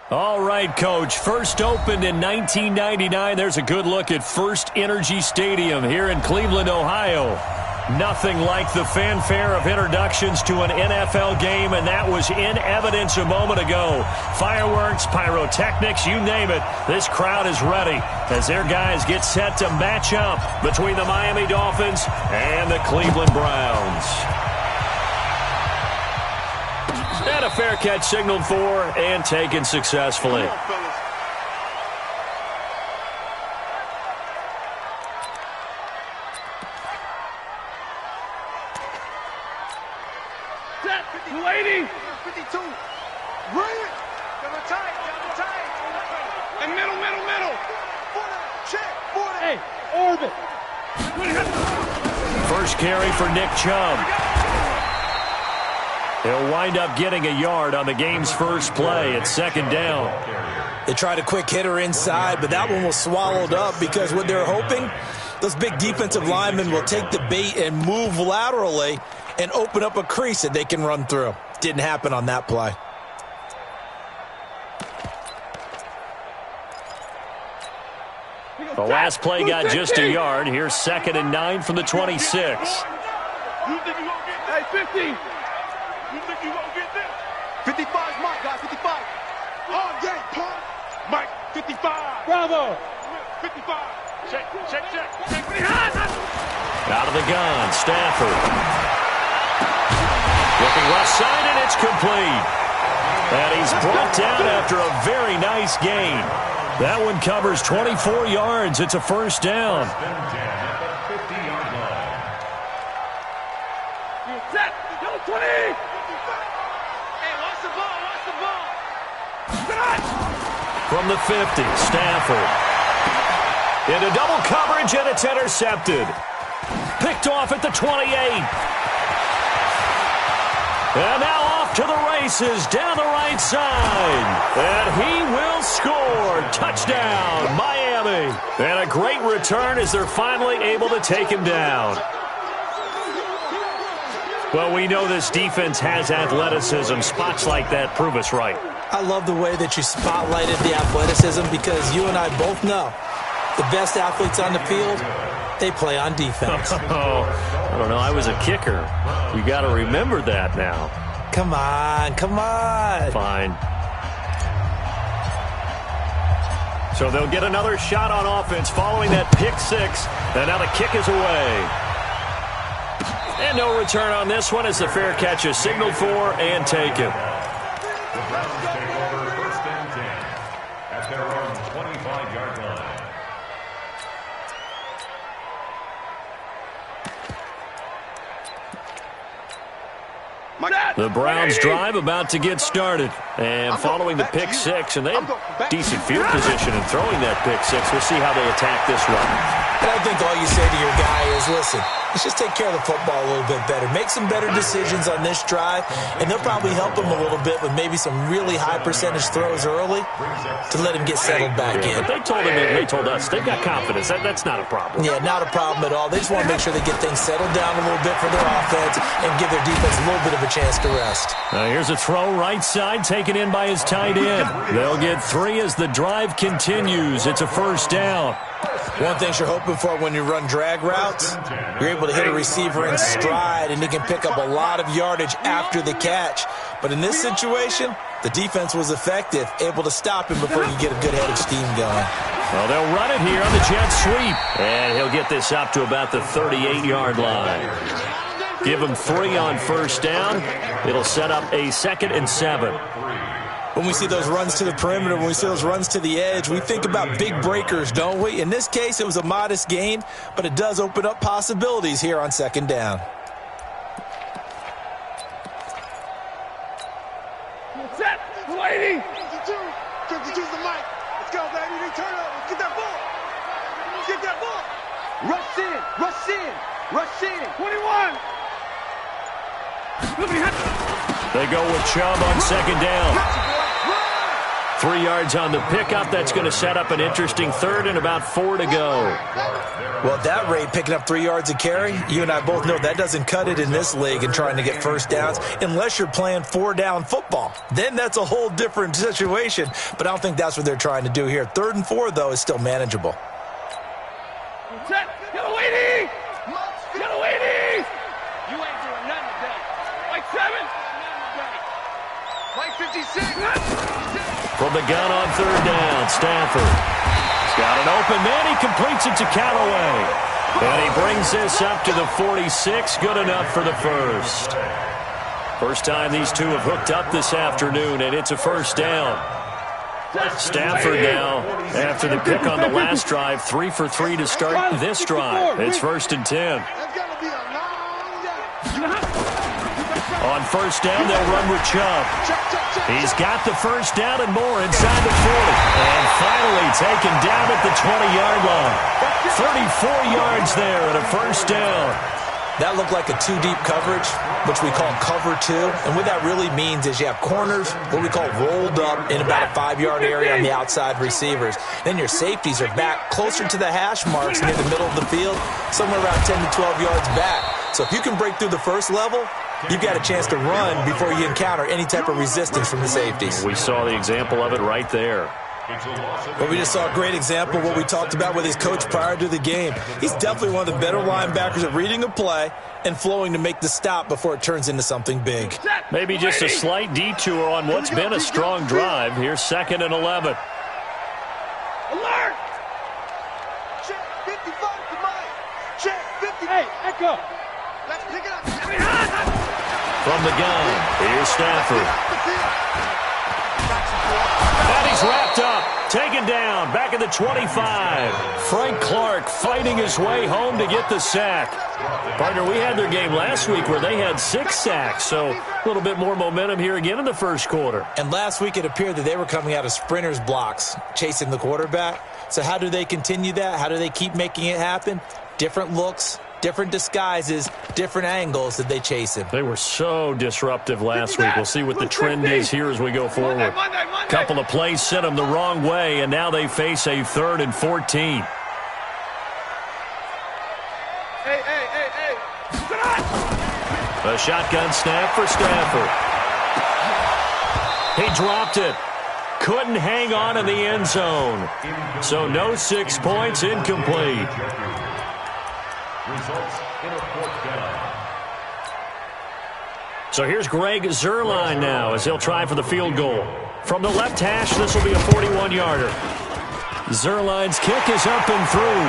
All right, Coach. First opened in 1999. There's a good look at First Energy Stadium here in Cleveland, Ohio. Nothing like the fanfare of introductions to an NFL game, and that was in evidence a moment ago. Fireworks, pyrotechnics, you name it. This crowd is ready as their guys get set to match up between the Miami Dolphins and the Cleveland Browns. And a fair catch signaled for and taken successfully. Set, 280. 52. Bring it. Down the tight. And middle. Check. Hey, orbit. First carry for Nick Chubb. He'll wind up getting a yard on the game's first play at second down. They tried a quick hitter inside, but that one was swallowed up because what they're hoping, those big defensive linemen will take the bait and move laterally and open up a crease that they can run through. Didn't happen on that play. The last play got just a yard. Here's 2nd and 9 from the 26. You think you gonna get that? Hey, 50. You think you gonna get that? 55 is Mike, guys. 55. Oh, yeah, pump. Mike, 55. Bravo. 55. Check. Out of the gun, Stafford. Looking left side, and it's complete. And he's brought down after a very nice gain. That one covers 24 yards. It's a first down. Set. Go 20. Hey, watch the ball. From the 50, Stafford. Into double coverage, and it's intercepted. Picked off at the 28. And now off to the races down the right side. And he will score. Touchdown, Miami. And a great return as they're finally able to take him down. Well, we know this defense has athleticism. Spots like that prove us right. I love the way that you spotlighted the athleticism because you and I both know the best athletes on the field, they play on defense. Oh, I don't know. I was a kicker. You got to remember that now. Come on. Fine. So they'll get another shot on offense following that pick six. And now the kick is away. And no return on this one as the fair catch is signaled for and taken. The Browns take over 1st and 10 at their own 25-yard line. The Browns drive about to get started. And following the pick six, and they have decent field position in throwing that pick six. We'll see how they attack this one. And I think all you say to your guy is, listen, let's just take care of the football a little bit better. Make some better decisions on this drive, and they'll probably help him a little bit with maybe some really high percentage throws early to let him get settled back in. But they told us they've got confidence. That's not a problem. Yeah, not a problem at all. They just want to make sure they get things settled down a little bit for their offense and give their defense a little bit of a chance to rest. Now here's a throw right side taken in by his tight end. They'll get 3 as the drive continues. It's a first down. One thing you're hoping for when you run drag routes, you're able to hit a receiver in stride and he can pick up a lot of yardage after the catch. But in this situation, the defense was effective, able to stop him before you get a good head of steam going. Well, they'll run it here on the jet sweep. And he'll get this up to about the 38-yard line. Give him 3 on first down. It'll set up a 2nd and 7. When we see those runs to the perimeter, when we see those runs to the edge, we think about big breakers, don't we? In this case, it was a modest gain, but it does open up possibilities here on 2nd down. Set. 280. 52's the mic. Let's go, baby. They turn up. Let's get that ball. Let's get that ball. Rush in. 21. They go with Chubb on 2nd down. 3 yards on the pickup. That's going to set up an interesting third and about 4 to go. Well, at that rate, picking up 3 yards a carry, you and I both know that doesn't cut it in this league and trying to get first downs unless you're playing 4-down football. Then that's a whole different situation, but I don't think that's what they're trying to do here. 3rd and 4, though, is still manageable. Set. Get away, D! Get away, D! You ain't doing nothing today. Like 7. Like 56. From the gun on 3rd down, Stafford. He's got an open man. He completes it to Callaway. And he brings this up to the 46. Good enough for the first. First time these two have hooked up this afternoon, and it's a first down. Stafford now, after the pick on the last drive, 3 for 3 to start this drive. It's 1st and 10. On 1st down, they'll run with Chubb. He's got the first down and more inside the 40. And finally taken down at the 20-yard line. 34 yards there at a first down. That looked like a 2-deep coverage, which we call cover 2. And what that really means is you have corners, what we call rolled up in about a 5-yard area on the outside receivers. Then your safeties are back closer to the hash marks near the middle of the field, somewhere around 10 to 12 yards back. So if you can break through the first level, you've got a chance to run before you encounter any type of resistance from the safeties. We saw the example of it right there. But we just saw a great example of what we talked about with his coach prior to the game. He's definitely one of the better linebackers at reading a play and flowing to make the stop before it turns into something big. Maybe just a slight detour on what's been a strong drive. Here's 2nd and 11. Alert! Check 55 to Mike. Check 50. Hey, echo. Let's pick it up. From the gun, here's Stafford. And he's wrapped up, taken down, back at the 25. Frank Clark fighting his way home to get the sack. Partner, we had their game last week where they had 6 sacks, so a little bit more momentum here again in the first quarter. And last week it appeared that they were coming out of sprinters blocks, chasing the quarterback. So how do they continue that? How do they keep making it happen? Different looks, different disguises, different angles that they chase him. They were so disruptive last week. We'll see what the trend is here as we go forward. Couple of plays sent them the wrong way, and now they face a 3rd and 14. Hey. A shotgun snap for Stafford. He dropped it. Couldn't hang on in the end zone. So no 6 points, incomplete. Results in a 4th down. So here's Greg Zuerlein now as he'll try for the field goal. From the left hash, this will be a 41-yarder. Zuerlein's kick is up and through.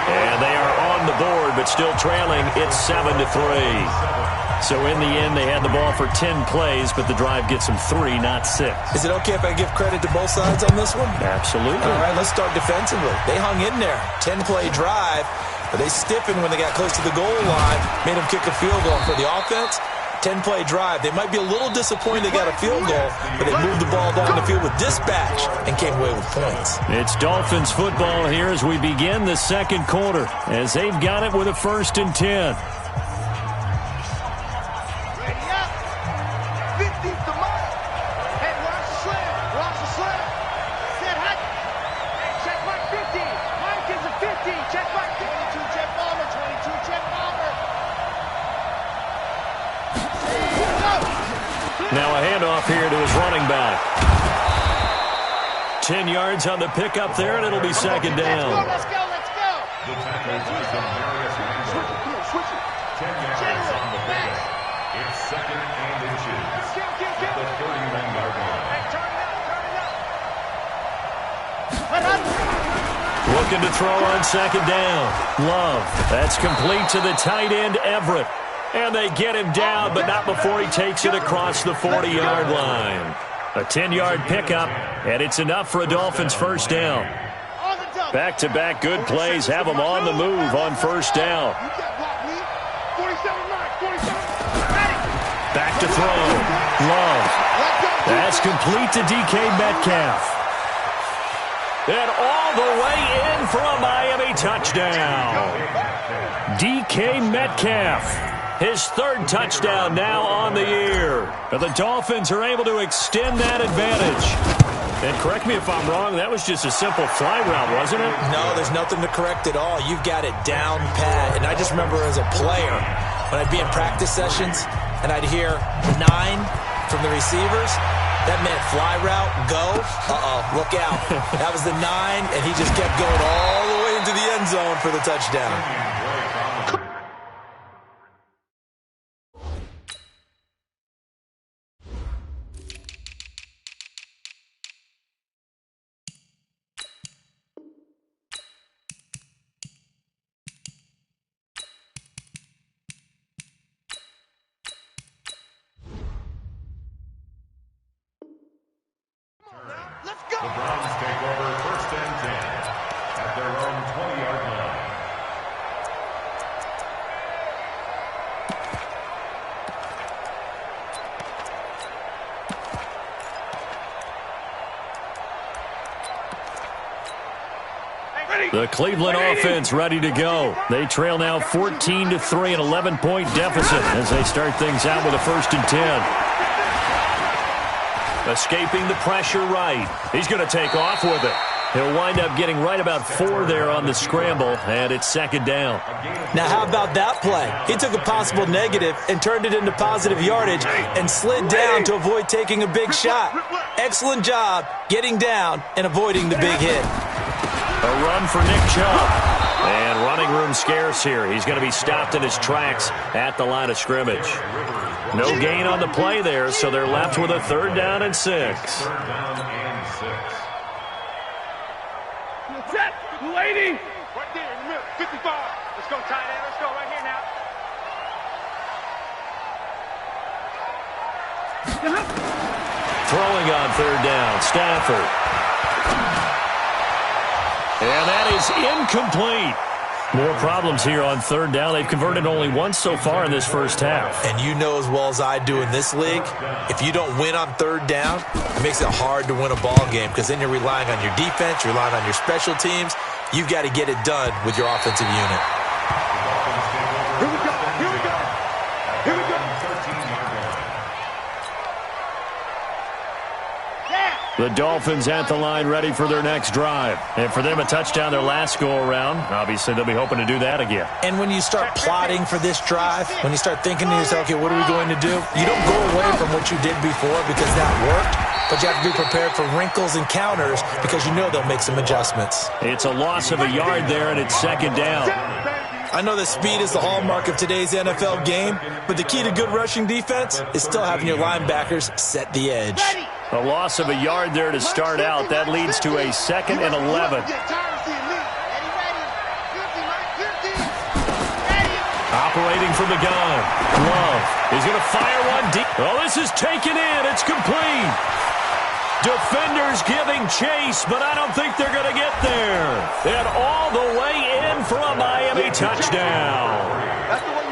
And they are on the board, but still trailing. It's 7-3. So in the end, they had the ball for 10 plays, but the drive gets them 3, not 6. Is it okay if I give credit to both sides on this one? Absolutely. All right, let's start defensively. They hung in there. 10-play drive, but they stiffened when they got close to the goal line, made them kick a field goal. For the offense, 10-play drive. They might be a little disappointed they got a field goal, but they moved the ball down the field with dispatch and came away with points. It's Dolphins football here as we begin the second quarter, as they've got it with a 1st and 10. Now a handoff here to his running back. 10 yards on the pickup there, and it'll be 2nd down. Let's go. The tackle was from various angles. 10 yards on the pickup. It's 2nd and inches. At the 31-yard line. Looking to throw on 2nd down. Love. That's complete to the tight end, Everett. And they get him down, but not before he takes it across the 40-yard line. A 10-yard pickup, and it's enough for a Dolphins first down. Back-to-back good plays have them on the move on 1st down. Back to throw. Love. That's complete to DK Metcalf. And all the way in for a Miami touchdown. DK Metcalf. His 3rd touchdown now on the year. And the Dolphins are able to extend that advantage. And correct me if I'm wrong, that was just a simple fly route, wasn't it? No, there's nothing to correct at all. You've got it down pat. And I just remember as a player, when I'd be in practice sessions and I'd hear 9 from the receivers, that meant fly route, go, look out. That was the 9, and he just kept going all the way into the end zone for the touchdown. The Browns take over 1st and 10 at their own 20-yard line. The Cleveland offense ready to go. They trail now 14-3, an 11-point deficit as they start things out with a 1st and 10. Escaping the pressure right. He's going to take off with it. He'll wind up getting right about 4 there on the scramble, and it's 2nd down. Now, how about that play? He took a possible negative and turned it into positive yardage and slid down to avoid taking a big shot. Excellent job getting down and avoiding the big hit. A run for Nick Chubb. And running room scarce here. He's going to be stopped in his tracks at the line of scrimmage. No gain on the play there, so they're left with a 3rd down and 6. 3rd down and 6. Set, lady. Right there in the middle, 55. Let's go, tight end. Let's go right here now. Throwing on 3rd down, Stafford. And that is incomplete. More problems here on 3rd down. They've converted only once so far in this first half. And you know as well as I do in this league, if you don't win on 3rd down, it makes it hard to win a ball game because then you're relying on your defense, you're relying on your special teams. You've got to get it done with your offensive unit. Here we go. Here we go. Here we go. 13-yard line. The Dolphins at the line ready for their next drive. And for them, a touchdown their last go-around. Obviously, they'll be hoping to do that again. And when you start plotting for this drive, when you start thinking to yourself, okay, what are we going to do? You don't go away from what you did before because that worked, but you have to be prepared for wrinkles and counters because you know they'll make some adjustments. It's a loss of a yard there, and it's 2nd down. I know that speed is the hallmark of today's NFL game, but the key to good rushing defense is still having your linebackers set the edge. A loss of a yard there to start out. That leads to a 2nd and 11. Operating from the gun. Love is going to fire one deep. Oh, this is taken in. It's complete. Defenders giving chase, but I don't think they're going to get there. And all the way in for a Miami touchdown.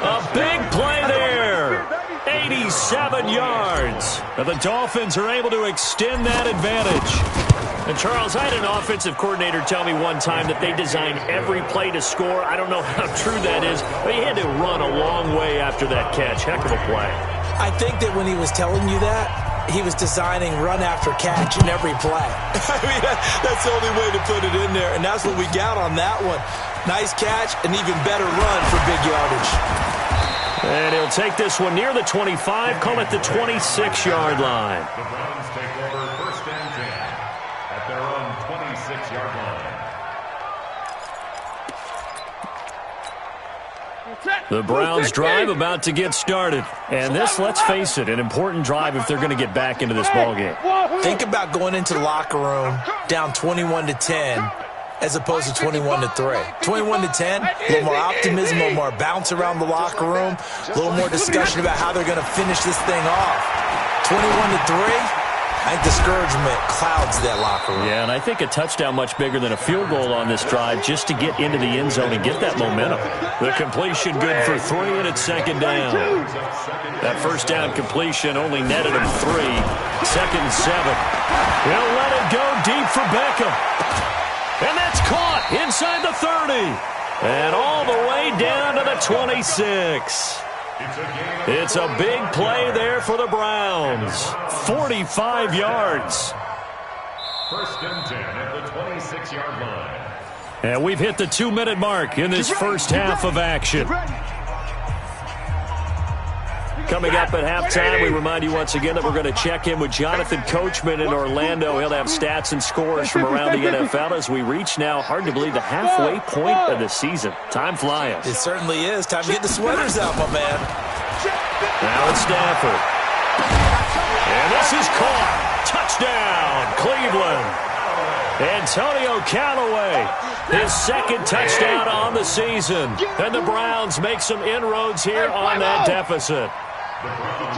A big play there. 87 yards. And the Dolphins are able to extend that advantage. And, Charles, I had an offensive coordinator tell me one time that they designed every play to score. I don't know how true that is, but he had to run a long way after that catch. Heck of a play. I think that when he was telling you that, he was designing run after catch in every play. I mean, that's the only way to put it in there, and that's what we got on that one. Nice catch, an even better run for big yardage. And he'll take this one near the 25, call it the 26-yard line. The Browns take over 1st and 10 at their own 26-yard line. The Browns drive about to get started. And this, let's face it, an important drive if they're going to get back into this ballgame. Think about going into the locker room down 21-10 as opposed to 21-3. 21-10, a little more optimism, a little more bounce around the locker room, a little more discussion about how they're going to finish this thing off. 21-3, I think discouragement clouds that locker room. Yeah, and I think a touchdown much bigger than a field goal on this drive just to get into the end zone and get that momentum. The completion good for 3, and it's 2nd down. That 1st down completion only netted him 3. 2nd and 7. He'll let it go deep for Beckham. And that's caught inside the 30. And all the way down to the 26. It's a big play there for the Browns. 45 yards. First and 10 at the 26-yard line. And we've hit the 2-minute mark in this first half of action. Coming up at halftime, we remind you once again that we're going to check in with Jonathan Coachman in Orlando. He'll have stats and scores from around the NFL as we reach now, hard to believe, the halfway point of the season. Time flying. It certainly is. Time to get the sweaters out, my man. Now it's Stafford. And this is caught. Touchdown, Cleveland. Antonio Callaway, his second touchdown on the season. And the Browns make some inroads here on that deficit.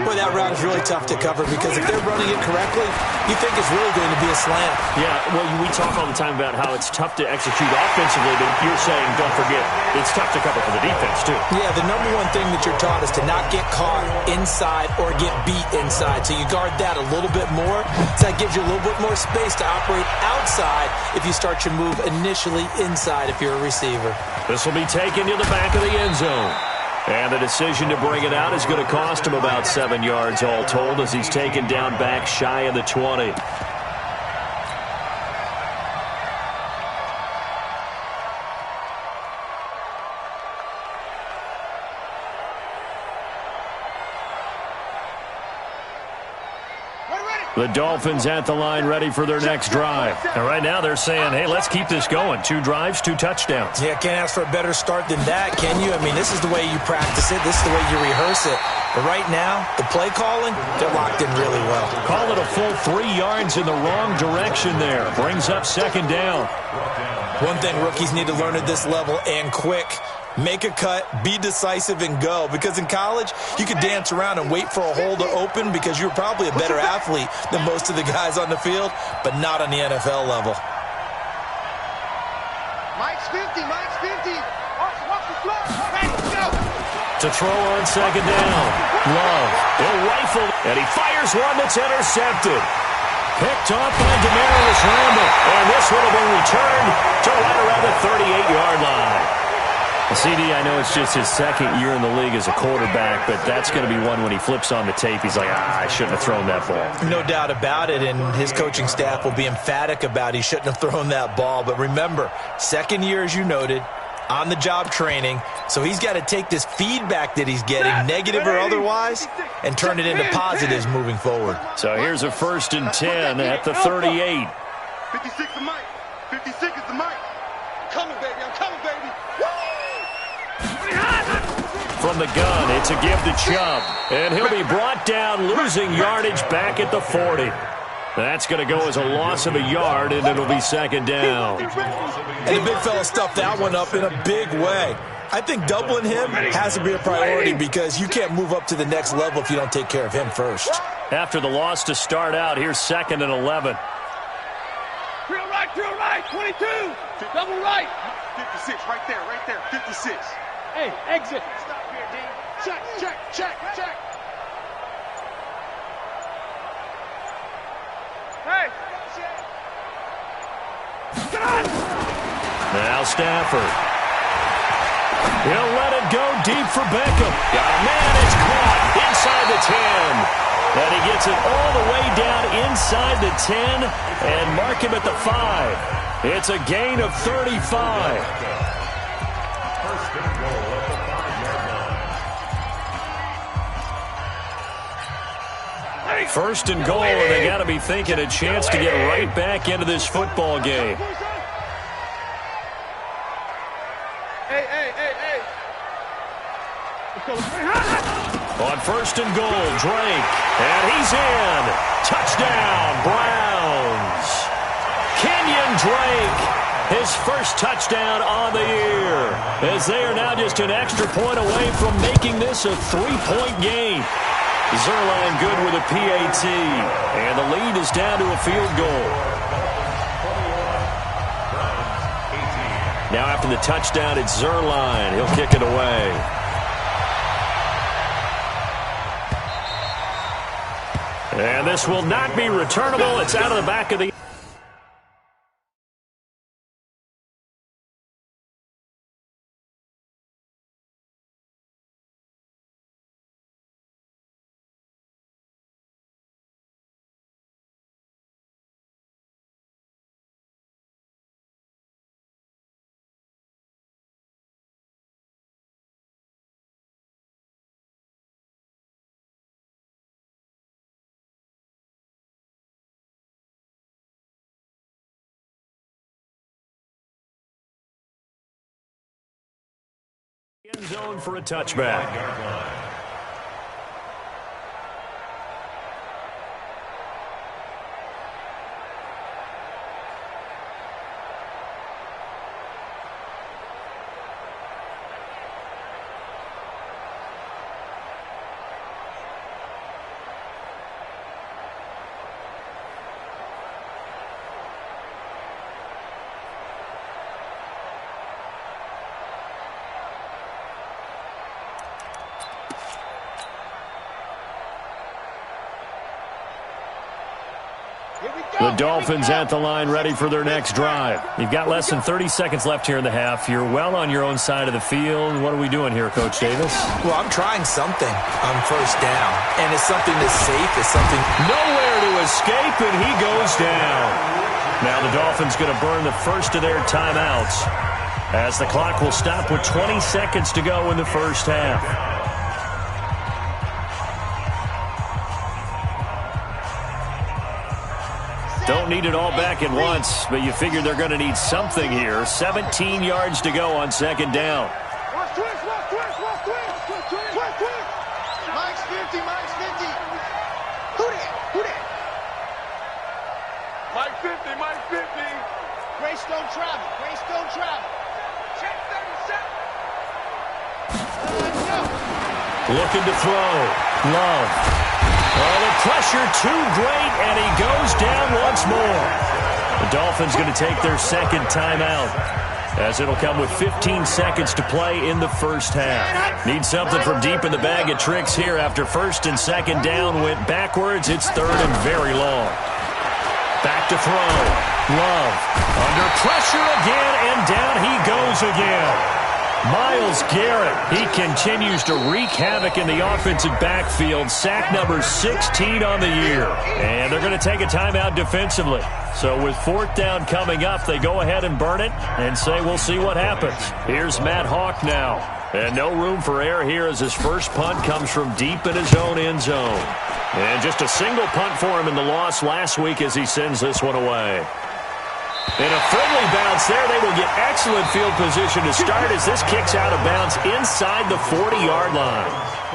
Boy, that route is really tough to cover because if they're running it correctly, you think it's really going to be a slant. Yeah, well, we talk all the time about how it's tough to execute offensively, but you're saying, don't forget, it's tough to cover for the defense, too. Yeah, the number one thing that you're taught is to not get caught inside or get beat inside. So you guard that a little bit more. So that gives you a little bit more space to operate outside if you start your move initially inside if you're a receiver. This will be taken to the back of the end zone. And the decision to bring it out is going to cost him about 7 yards all told as he's taken down back shy of the 20. The Dolphins at the line ready for their next drive. And right now they're saying, hey, let's keep this going. 2 drives, 2 touchdowns. Yeah, can't ask for a better start than that, can you? I mean, this is the way you practice it. This is the way you rehearse it. But right now, the play calling, they're locked in really well. Call it a full 3 yards in the wrong direction there. Brings up second down. One thing rookies need to learn at this level and quick. Make a cut, be decisive, and go. Because in college, you could dance around and wait for a hole to open because you're probably a better athlete than most of the guys on the field, but not on the NFL level. Mike's 50, Mike's 50. Watch the flow. Hey, go. To throw on second down. Love. He'll rifle, and he fires one that's intercepted. Picked off by Demarius Randall. And this would have been returned to right around the 38-yard line. CD, I know it's just his second year in the league as a quarterback, but that's going to be one when he flips on the tape. He's like, I shouldn't have thrown that ball. No doubt about it, and his coaching staff will be emphatic about he shouldn't have thrown that ball. But remember, second year, as you noted, on-the-job training, so he's got to take this feedback that he's getting, negative or otherwise, and turn it into positives moving forward. So here's a 1st and 10 at the 38. 56 is Mike. 56 is the Mike. I'm coming, baby. I'm coming, baby. From the gun, it's a give to Chubb. And he'll be brought down, losing yardage back at the 40. That's going to go as a loss of a yard, and it'll be second down. And the big fella stuffed that one up in a big way. I think doubling him has to be a priority because you can't move up to the next level if you don't take care of him first. After the loss to start out, here's 2nd and 11. Drill right, 22. Double right. 56, right there, 56. Hey, exit. Stop here, D. Check. Hey. Now Stafford. He'll let it go deep for Beckham. Man, it's caught inside the 10. And he gets it all the way down inside the 10 and mark him at the 5. It's a gain of 35. First and goal at the 5-yard line. First and goal, and they got to be thinking a chance to get right back into this football game. Hey. On 1st and goal, Drake, and he's in. Touchdown, Browns. Kenyon Drake, his first touchdown on the year, as they are now just an extra point away from making this a 3-point game. Zerline good with a PAT, and the lead is down to a field goal. Now after the touchdown, it's Zerline. He'll kick it away. And this will not be returnable. It's out of the back of the End zone for a touchback. The Dolphins at the line, ready for their next drive. You've got less than 30 seconds left here in the half. You're well on your own side of the field. What are we doing here, Coach Davis? Well, I'm trying something on first down, and it's something that's safe. It's something nowhere to escape, and he goes down. Now the Dolphins going to burn the first of their timeouts as the clock will stop with 20 seconds to go in the first half. Don't need it all back at once, but you figure they're going to need something here. 17 yards to go on second down. Mike's 50, Mike's 50. Who that? Mike 50, Mike 50. Grace don't travel. Check 37. Looking to throw. Love. Oh, the pressure too great, and he goes down once more. The Dolphins going to take their second timeout, as it'll come with 15 seconds to play in the first half. Need something from deep in the bag of tricks here after first and second down went backwards. It's third and very long. Back to throw. Love. Under pressure again, and down he goes again. Myles Garrett, he continues to wreak havoc in the offensive backfield. Sack number 16 on the year. And they're going to take a timeout defensively. So with fourth down coming up, they go ahead and burn it and say we'll see what happens. Here's Matt Hawk now. And no room for error here as his first punt comes from deep in his own end zone. And just a single punt for him in the loss last week as he sends this one away. In a friendly bounce there, they will get excellent field position to start as this kicks out of bounds inside the 40-yard line.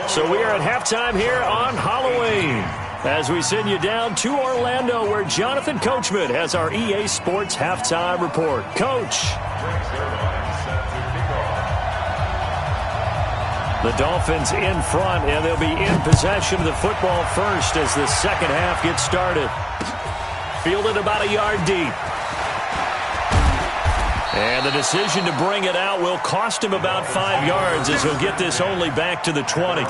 So we are at halftime here on Halloween as we send you down to Orlando where Jonathan Coachman has our EA Sports halftime report. Coach. The Dolphins in front, and they'll be in possession of the football first as the second half gets started. Fielded about a yard deep. And the decision to bring it out will cost him about 5 yards as he'll get this only back to the 20.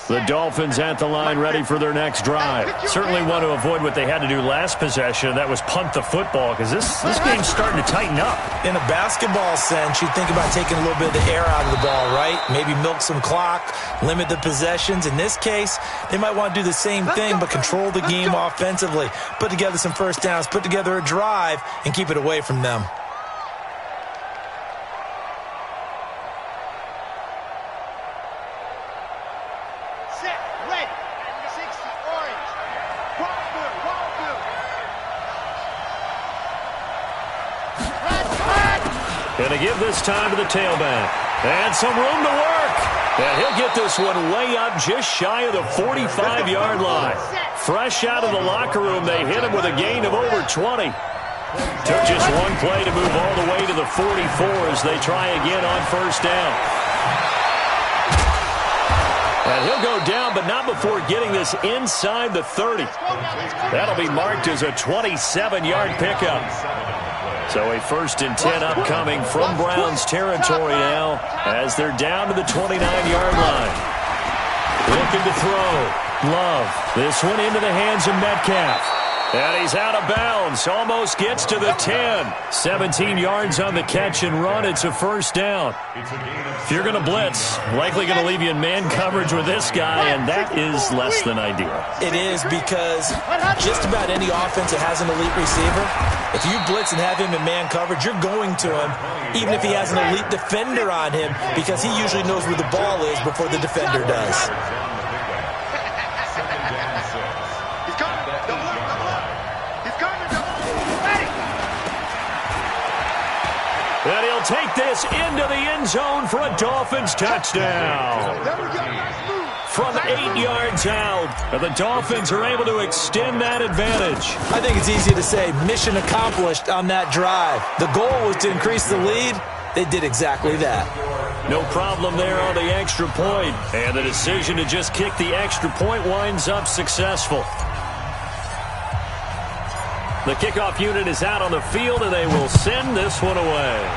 The Dolphins at the line ready for their next drive. Certainly want to avoid what they had to do last possession. That was punt the football because this game's starting to tighten up. In a basketball sense, you think about taking a little bit of the air out of the ball, right? Maybe milk some clock, limit the possessions. In this case, they might want to do the same thing but control the game offensively. Put together some first downs, put together a drive, and keep it away from them. Going to give this time to the tailback. And some room to work. And he'll get this one way up just shy of the 45-yard line. Fresh out of the locker room, they hit him with a gain of over 20. Took just one play to move all the way to the 44 as they try again on first down. And he'll go down, but not before getting this inside the 30. That'll be marked as a 27-yard pickup. So a 1st and 10 upcoming from Browns territory now as they're down to the 29-yard line. Looking to throw. Love. This one into the hands of Metcalf. And he's out of bounds. Almost gets to the 10. 17 yards on the catch and run. It's a first down. If you're going to blitz, likely going to leave you in man coverage with this guy, and that is less than ideal. It is, because just about any offense that has an elite receiver, if you blitz and have him in man coverage, you're going to him, even if he has an elite defender on him, because he usually knows where the ball is before the defender does. And he'll take this into the end zone for a Dolphins touchdown. From 8 yards out, and the Dolphins are able to extend that advantage. I think it's easy to say mission accomplished on that drive. The goal was to increase the lead. They did exactly that. No problem there on the extra point. And the decision to just kick the extra point winds up successful. The kickoff unit is out on the field, and they will send this one away.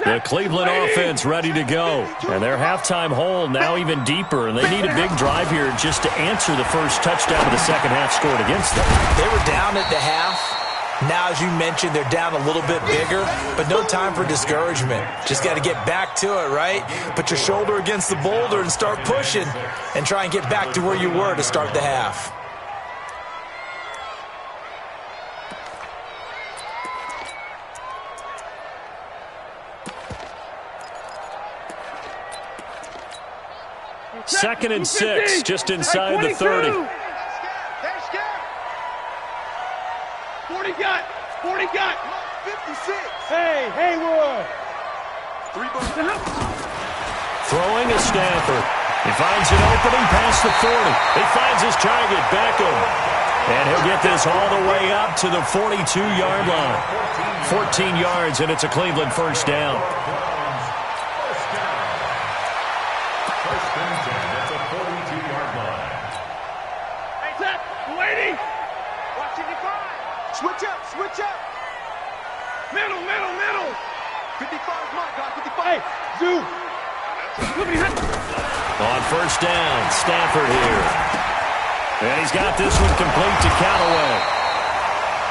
The Cleveland offense ready to go. And their halftime hole now even deeper. And they need a big drive here just to answer the first touchdown of the second half scored against them. They were down at the half. Now, as you mentioned, they're down a little bit bigger, but no time for discouragement. Just got to get back to it, right? Put your shoulder against the boulder and start pushing and try and get back to where you were to start the half. Second and 6, just inside the 30. 40 got. 56. Hey, Haywood. Throwing is Stafford. He finds an opening past the 40. He finds his target, Beckham. And he'll get this all the way up to the 42-yard line. 14 yards, and it's a Cleveland first down. Switch up. Middle. 55 my guy, 55. Hey, Zoo. On first down, Stafford here. And he's got this one complete to Callaway.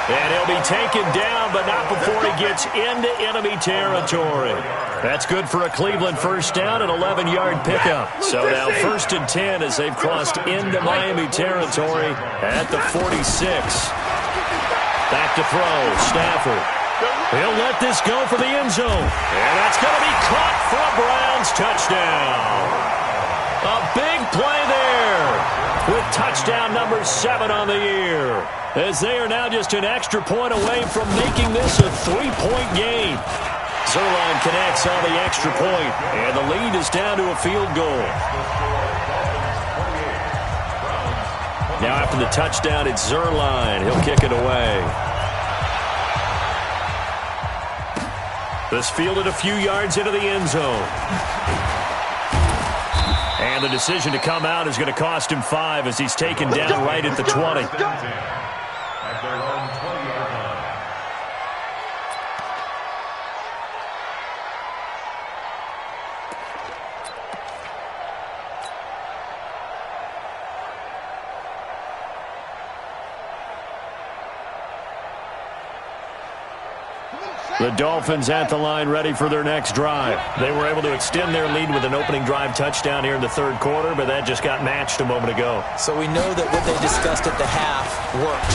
And he'll be taken down, but not before he gets into enemy territory. That's good for a Cleveland first down, an 11-yard pickup. So now first and 10 as they've crossed into Miami territory at the 46. Back to throw, Stafford. He'll let this go for the end zone. And that's going to be caught for a Browns touchdown. A big play there with touchdown number 7 on the year. As they are now just an extra point away from making this a 3-point game. Zerline connects on the extra point, and the lead is down to a field goal. Now after the touchdown, it's Zerline. He'll kick it away. This fielded a few yards into the end zone. And the decision to come out is going to cost him 5 as he's taken down right at the 20. At their own 20-yard line. The Dolphins at the line ready for their next drive. They were able to extend their lead with an opening drive touchdown here in the third quarter, but that just got matched a moment ago. So we know that what they discussed at the half worked.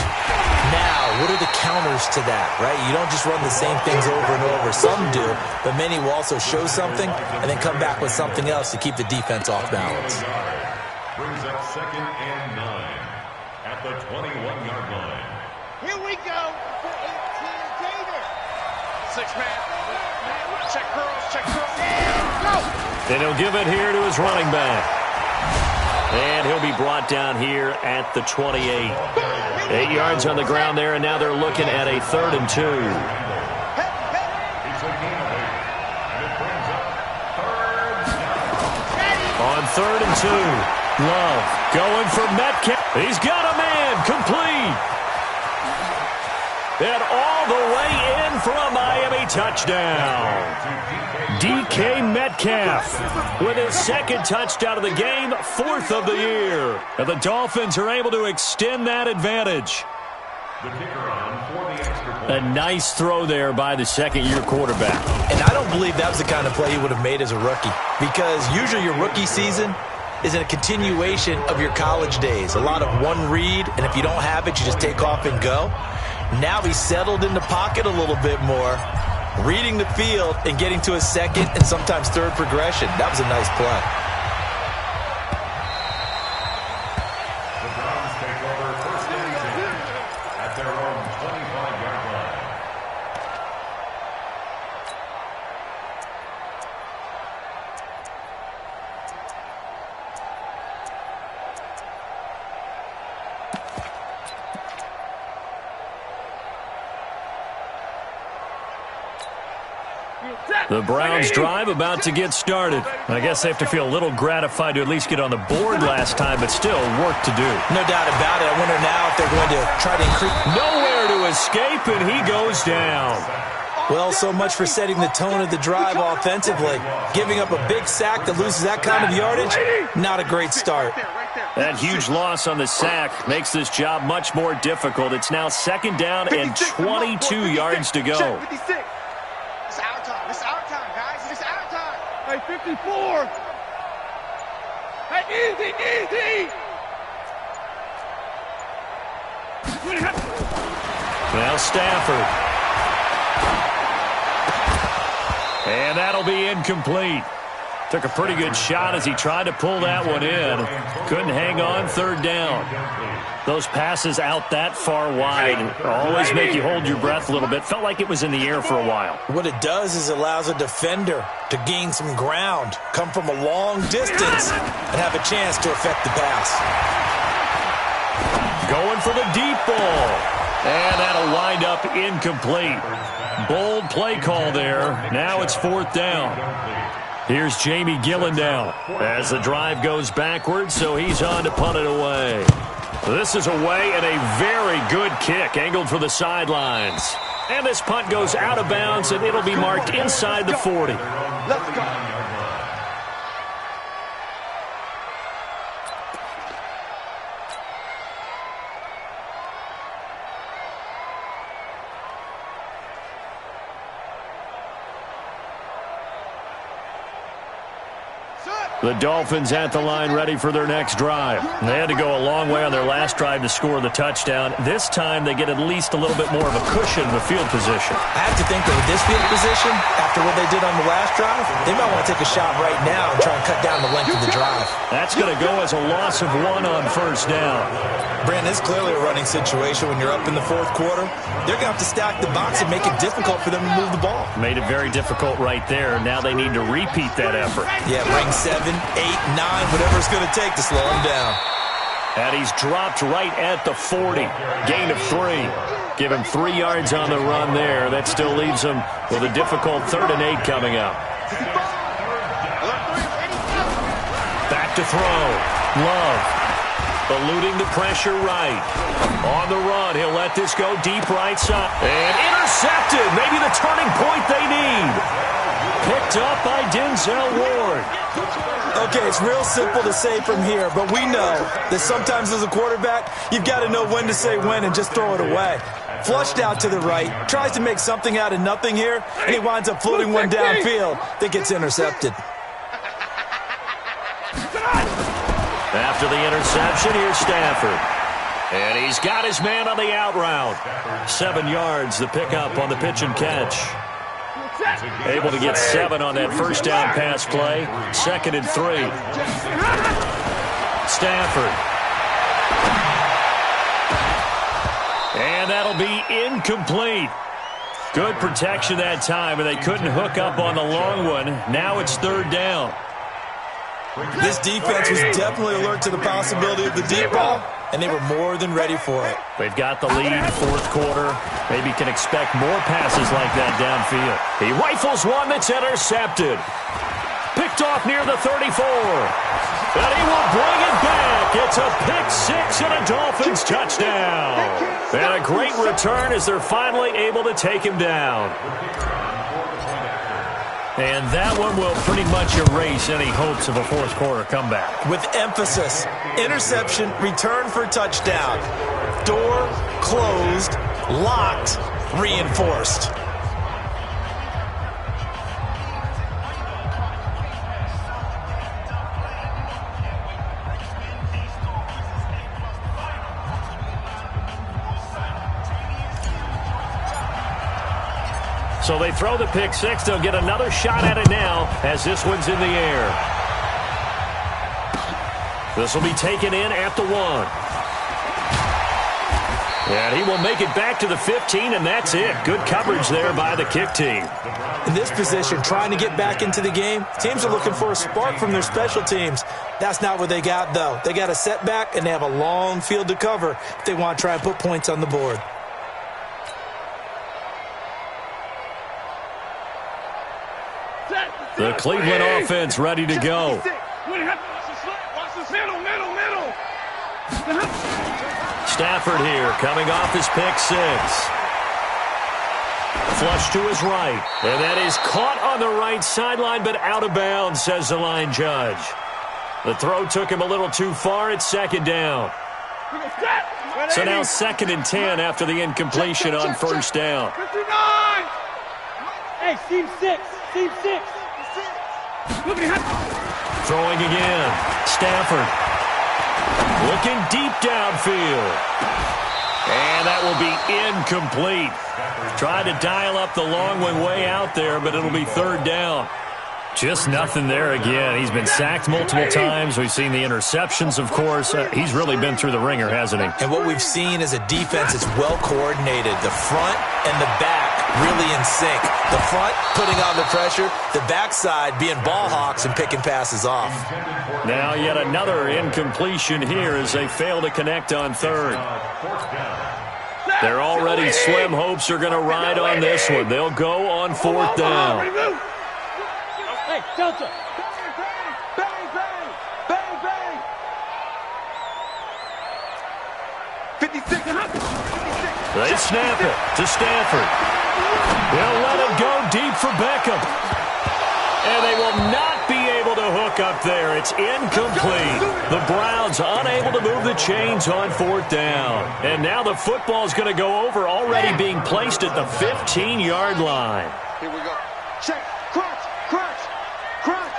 Now, what are the counters to that, right? You don't just run the same things over and over. Some do, but many will also show something and then come back with something else to keep the defense off balance. Brings up second and 9 at the 21-yard line. Here we go for 18 Gator. 6-man. Check curls. Go. And he'll give it here to his running back. And he'll be brought down here at the 28. 8 yards on the ground there, and now they're looking at a 3rd and 2. On 3rd and 2. Love going for Metcalf. He's got a man complete. And all the way in for a Miami touchdown. DK Metcalf with his second touchdown of the game, 4th of the year. And the Dolphins are able to extend that advantage. A nice throw there by the second-year quarterback. And I don't believe that was the kind of play he would have made as a rookie, because usually your rookie season is a continuation of your college days. A lot of one read, and if you don't have it, you just take off and go. Now he's settled in the pocket a little bit more, reading the field and getting to his second and sometimes third progression. That was a nice play. The Browns take over first and 10 at their own 25-yard line. The Browns drive about to get started. I guess they have to feel a little gratified to at least get on the board last time, but still work to do. No doubt about it. I wonder now if they're going to try to increase. Nowhere to escape, and he goes down. Well, so much for setting the tone of the drive offensively. Giving up a big sack that loses that kind of yardage, not a great start. That huge loss on the sack makes this job much more difficult. It's now 2nd down and 22 yards to go. Hey, 54. Hey, easy. Now Stafford. And that'll be incomplete. Took a pretty good shot as he tried to pull that one in. Couldn't hang on 3rd down. Those passes out that far wide always make you hold your breath a little bit. Felt like it was in the air for a while. What it does is allows a defender to gain some ground, come from a long distance, and have a chance to affect the pass. Going for the deep ball. And that'll wind up incomplete. Bold play call there. Now it's 4th down. Here's Jamie Gillen now as the drive goes backwards, so he's on to punt it away. This is away and a very good kick angled for the sidelines. And this punt goes out of bounds, and it'll be marked inside the 40. Let's go. The Dolphins at the line ready for their next drive. They had to go a long way on their last drive to score the touchdown. This time they get at least a little bit more of a cushion in the field position. I have to think that with this field position, after what they did on the last drive, they might want to take a shot right now and try and cut down the length of the drive. That's going to go as a loss of 1 on 1st down. Brandon, it's clearly a running situation when you're up in the 4th quarter. They're going to have to stack the box and make it difficult for them to move the ball. Made it very difficult right there. Now they need to repeat that effort. Yeah, bring 7, 8, 9, whatever it's going to take to slow him down. And he's dropped right at the 40. Gain of 3. Give him 3 yards on the run there. That still leaves him with a difficult 3rd and 8 coming up. Back to throw. Love. Eluding the pressure right. On the run, he'll let this go deep right side. And intercepted. Maybe the turning point they need. Picked up by Denzel Ward. Okay, it's real simple to say from here, but we know that sometimes as a quarterback, you've got to know when to say when and just throw it away. Flushed out to the right, tries to make something out of nothing here, and he winds up floating one downfield that gets intercepted. After the interception, here's Stafford. And he's got his man on the out route. 7 yards, the pickup on the pitch and catch. Able to get 7 on that 1st down pass play. 2nd and 3. Stafford. And that'll be incomplete. Good protection that time, and they couldn't hook up on the long one. Now it's 3rd down. This defense was definitely alert to the possibility of the deep ball, and they were more than ready for it. They've got the lead, 4th quarter. Maybe can expect more passes like that downfield. He rifles one that's intercepted. Picked off near the 34. And he will bring it back. It's a pick six and a Dolphins touchdown. And a great return as they're finally able to take him down. And that one will pretty much erase any hopes of a fourth quarter comeback. With emphasis, interception, return for touchdown. Door closed, locked, reinforced. So they throw the pick six. They'll get another shot at it now as this one's in the air. This will be taken in at the 1. And he will make it back to the 15, and that's it. Good coverage there by the kick team. In this position, trying to get back into the game, teams are looking for a spark from their special teams. That's not what they got, though. They got a setback, and they have a long field to cover if they want to try and put points on the board. The Cleveland offense ready to go. Stafford here coming off his pick six. Flush to his right. And that is caught on the right sideline, but out of bounds, says the line judge. The throw took him a little too far. It's second down. So now 2nd and 10 after the incompletion on first down. Hey, team 6. Team 6. Throwing again. Stafford. Looking deep downfield. And that will be incomplete. Tried to dial up the long one way out there, but it'll be 3rd down. Just nothing there again. He's been sacked multiple times. We've seen the interceptions, of course. He's really been through the ringer, hasn't he? And what we've seen is a defense that's well coordinated. The front and the back really in sync. The front putting on the pressure, the backside being ball hawks and picking passes off. Now yet another incompletion here as they fail to connect on 3rd. Their already slim hopes are going to ride on this one. They'll go on 4th down. Hey, Delta. Bang, bang, bang, bang. 56. They snap it to Stafford. They'll let it go deep for Beckham. And they will not be able to hook up there. It's incomplete. The Browns unable to move the chains on 4th down. And now the football's going to go over, already being placed at the 15-yard line. Here we go. Check. Crunch. Crunch. Crunch.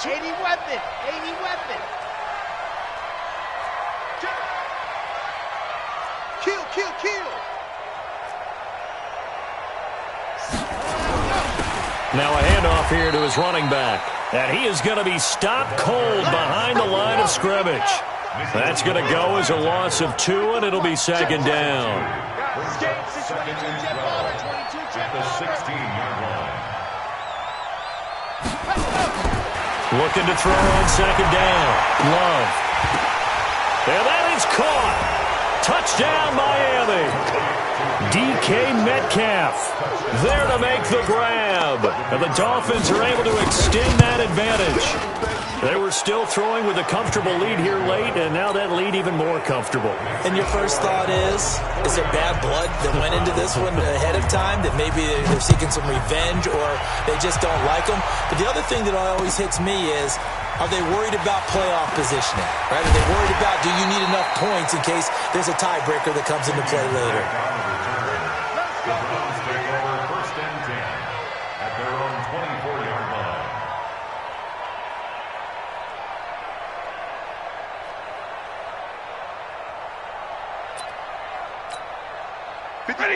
80 weapon. 80 weapon. Kill, kill, kill. Now a handoff here to his running back. And he is going to be stopped cold behind the line of scrimmage. That's going to go as a loss of 2, and it'll be 2nd down. The 16-yard line. Looking to throw on 2nd down. Love. And that is caught. Touchdown, Miami. DK Metcalf there to make the grab. And the Dolphins are able to extend that advantage. They were still throwing with a comfortable lead here late, and now that lead even more comfortable. And your first thought is there bad blood that went into this one ahead of time, that maybe they're seeking some revenge or they just don't like them? But the other thing that always hits me is, are they worried about playoff positioning? Right? Are they worried about, do you need enough points in case there's a tiebreaker that comes into play later? The Browns take over 1st and 10 at their own 24-yard line.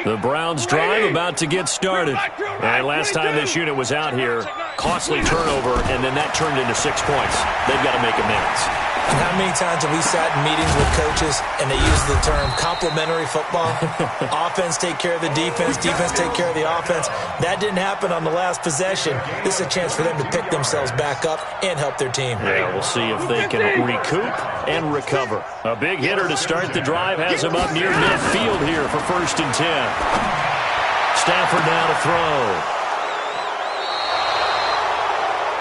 The Browns drive about to get started. And last time this unit was out here, costly turnover, and then that turned into 6 points. They've got to make amends. And how many times have we sat in meetings with coaches and they use the term complementary football? Offense take care of the defense, defense take care of the offense. That didn't happen on the last possession. This is a chance for them to pick themselves back up and help their team. Yeah, we'll see if they can recoup and recover. A big hitter to start the drive has him up near midfield here for 1st and 10. Stafford now to throw.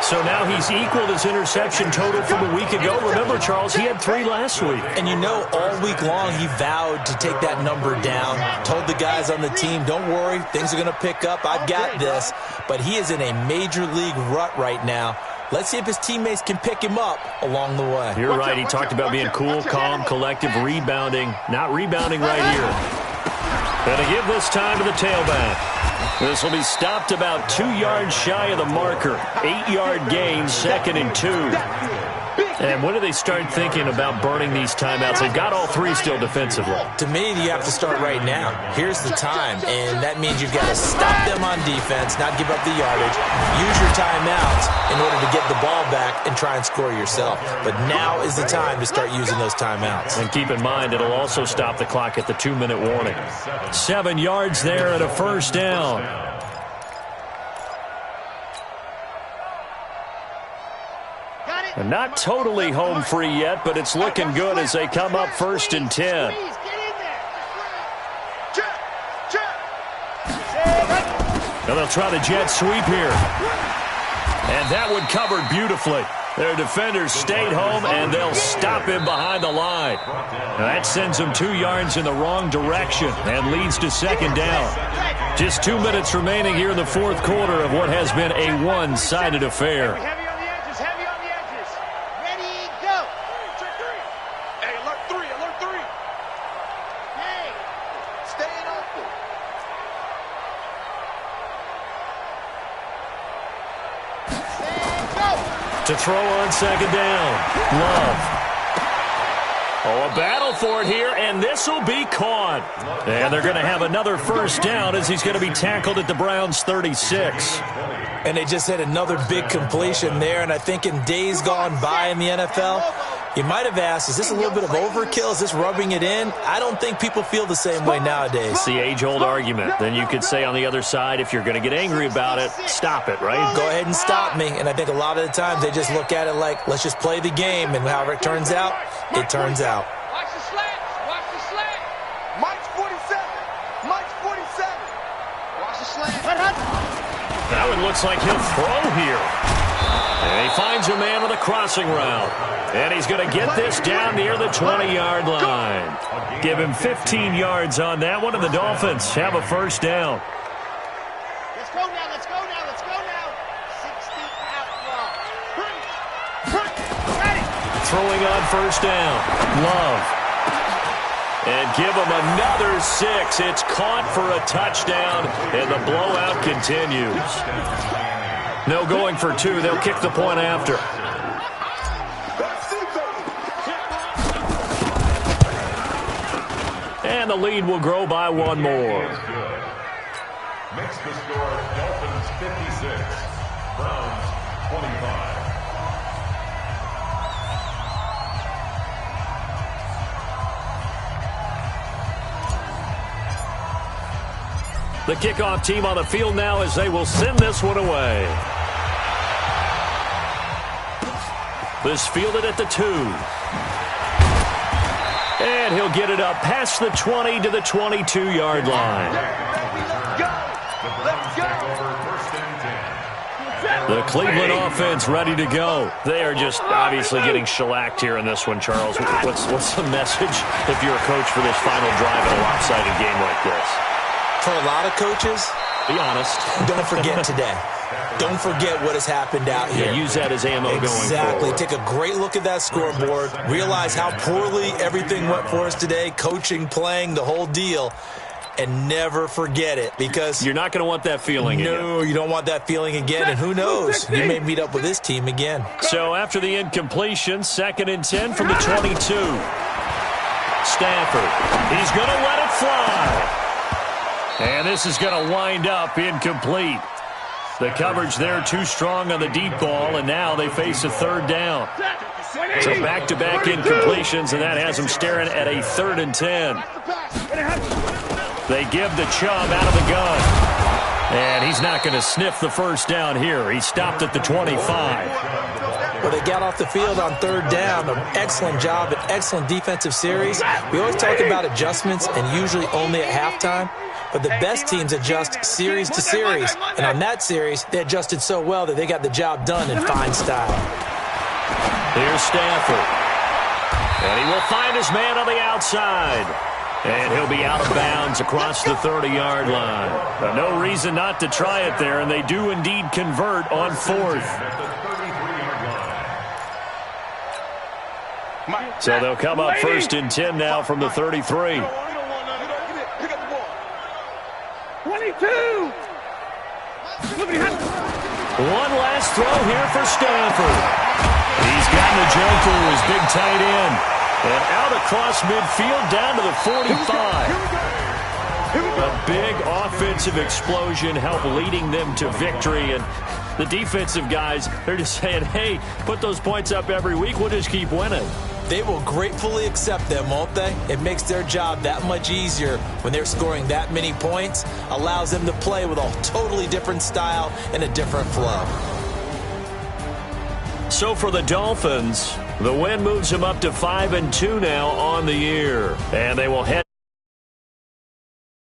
So now he's equaled his interception total from a week ago. Remember, Charles, he had 3 last week. And you know, all week long he vowed to take that number down. Told the guys on the team, don't worry, things are going to pick up. I've got this. But he is in a major league rut right now. Let's see if his teammates can pick him up along the way. You're right. He talked about being cool, calm, collective, rebounding. Not rebounding right here. Going to give this time to the tailback. This will be stopped about 2 yards shy of the marker. 8-yard gain, 2nd and 2. And when do they start thinking about burning these timeouts? They've got all 3 still defensively. To me, you have to start right now. Here's the time, and that means you've got to stop them on defense, not give up the yardage, use your timeouts in order to get the ball back and try and score yourself. But now is the time to start using those timeouts. And keep in mind, it'll also stop the clock at the 2-minute warning. 7 yards there and a first down. And not totally home free yet, but it's looking good as they come up 1st and 10. Now they'll try the jet sweep here. And that one covered beautifully. Their defenders stayed home, and they'll stop him behind the line. Now that sends them 2 yards in the wrong direction and leads to 2nd down. Just 2 minutes remaining here in the 4th quarter of what has been a one-sided affair. To throw on 2nd down. Love. Oh, a battle for it here, and this will be caught. And they're going to have another first down as he's going to be tackled at the Browns' 36. And they just had another big completion there, and I think in days gone by in the NFL, you might have asked, is this a little bit of overkill? Is this rubbing it in? I don't think people feel the same way nowadays. It's the age-old argument. Then you could say on the other side, if you're going to get angry about it, stop it, right? Go ahead and stop me. And I think a lot of the times they just look at it like, let's just play the game. And however it turns out, it turns out. Watch the slant. Watch the slant. Mike's 47. Mike's 47. Watch the slant. That one looks like he'll throw here. And he finds a man with a crossing route. And he's going to get this down near the 20-yard line. Give him 15 yards on that one, and the Dolphins have a first down. Let's go now, let's go now, let's go now. 60 outlaw. Throwing on first down. Love. And give him another 6. It's caught for a touchdown, and the blowout continues. No going for 2. They'll kick the point after. And the lead will grow by 1 more. Makes the score Dolphins 56, Browns 25. The kickoff team on the field now as they will send this one away. This fielded at the 2. And he'll get it up past the 20 to the 22-yard line. The Cleveland offense ready to go. They are just obviously getting shellacked here in this one, Charles. What's the message if you're a coach for this final drive in a lopsided game like this? For a lot of coaches, be honest, don't forget today. Don't forget what has happened out here. Yeah, use that as ammo going forward. Exactly. Take a great look at that scoreboard. Realize how poorly everything went for us today. Coaching, playing, the whole deal. And never forget it, because you're not going to want that feeling again. No, you don't want that feeling again. And who knows? You may meet up with this team again. So after the incompletion, 2nd and 10 from the 22. Stafford. He's going to let it fly. And this is going to wind up incomplete. The coverage there too strong on the deep ball, and now they face a 3rd down. So back-to-back incompletions, and that has them staring at a 3rd and 10. They give the Chubb out of the gun. And he's not going to sniff the first down here. He stopped at the 25. Well, they got off the field on third down. An excellent job, an excellent defensive series. We always talk about adjustments and usually only at halftime. But the best teams adjust series to series. And on that series, they adjusted so well that they got the job done in fine style. Here's Stafford. And he will find his man on the outside. And he'll be out of bounds across the 30-yard line. No reason not to try it there, and they do indeed convert on fourth. So they'll come up 1st and 10 now from the 33. 22. One last throw here for Stafford. He's gotten the joker to his big tight end. And out across midfield down to the 45. A big offensive explosion helped leading them to victory. And the defensive guys, they're just saying, hey, put those points up every week. We'll just keep winning. They will gratefully accept them, won't they? It makes their job that much easier when they're scoring that many points. Allows them to play with a totally different style and a different flow. So for the Dolphins, the win moves them up to 5-2 now on the year. And they will head